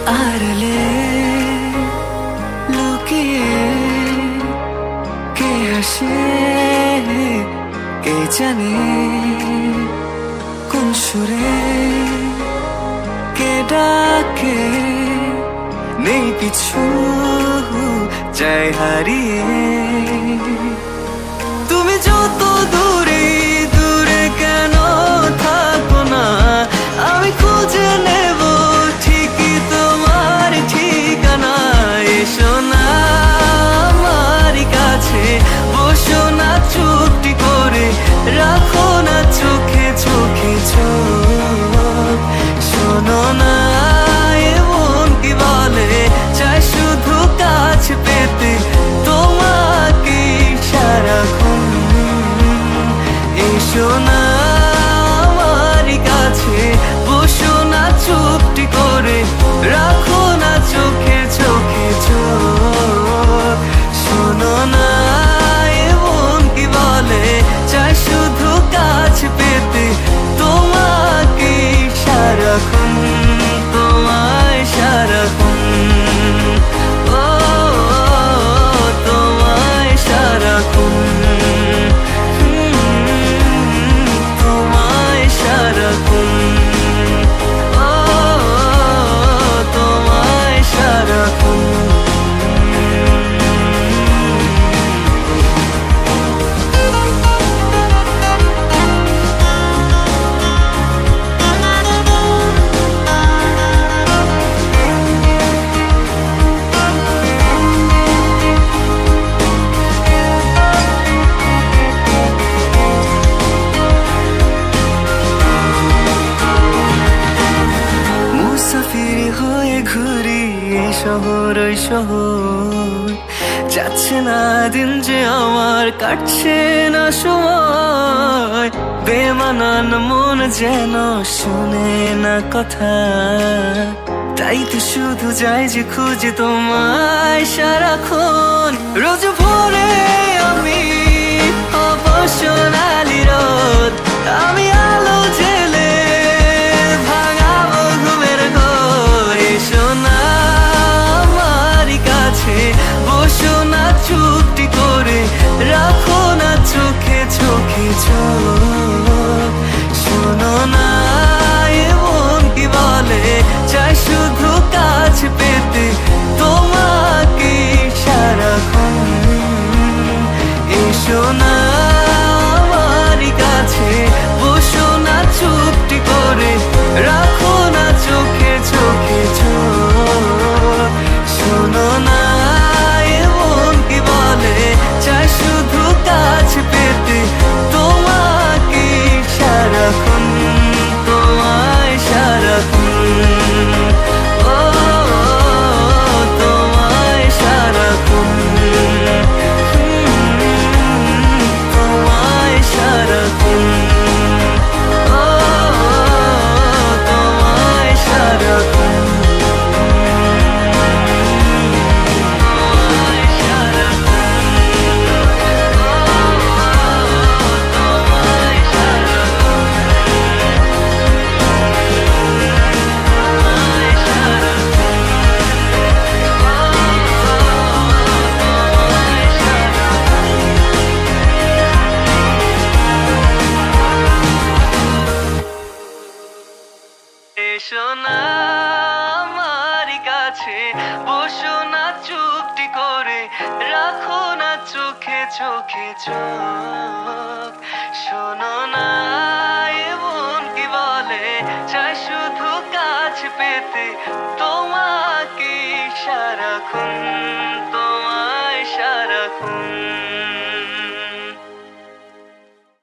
আড়ালে লুকিয়ে কে হাসে কে জানে কোন সুরে কে ডাকে নেই পিছু যায় হারিয়ে তুমি যত দূরে দূরে কেন থাকো না আমি খুঁজে নেব ঠিকই তোমার ঠিকানা এসো না আমার কাছে বসো না চুপটি করে রাখো না চোখে চোখে চোখ শোনো না এমন কি বলে চাই শুধু কাছ পেতে তোমাকে সারাক্ষণ এসো না আমার কাছে বসো না চুপটি করে রাখো না চোখে চোখে চোখ শোনো না এমন কি বলে চাই শুধু কাছ পেতে তোমাকে সারাক্ষণ তোমায় সারাক্ষণ ও তোমায় সারাক্ষণ তোমায় সারাক্ষণ ও তোমায় সারাক্ষণ মুসাফির হয়ে ঘুরি এই শহর ওই শহর যাচ্ছে না দিন যে আমার কাটছে না সময় বেমানান মন যেন শুনে না কথা তাই তো শুধু যাই যে খুঁজে তোমায় সারাক্ষণ রোজ ভোরে আমি অবসনালি রোদ আমি আলো জেলে ভাঙাবো ঘুমের ঘোর এসো না আমার কাছে বসো না চুপটি করে রাখো না চোখে চোখে চোখ শোনো না এমন কি বলে চাই শুধু কাছ পেতে তোমাকে সারাক্ষণ এসো না আমার কাছে বসো না চুপটি করে রাখো না চোখে চোখে চোখ শোনো না এমন কি বলে চাই শুধু কাছ পেতে তোমাকে সারাক্ষণ তোমায় সারাক্ষণ ও তোমায় সারাক্ষণ তোমায় সারাক্ষণ ও তোমায় সারাক্ষণ এসো না আমার কাছে বসো না চুপটি করে রাখো না চোখে চোখে চোখ শোনো না এমন কি বলে চাই শুধু কাছ পেতে তোমাকে সারাক্ষণ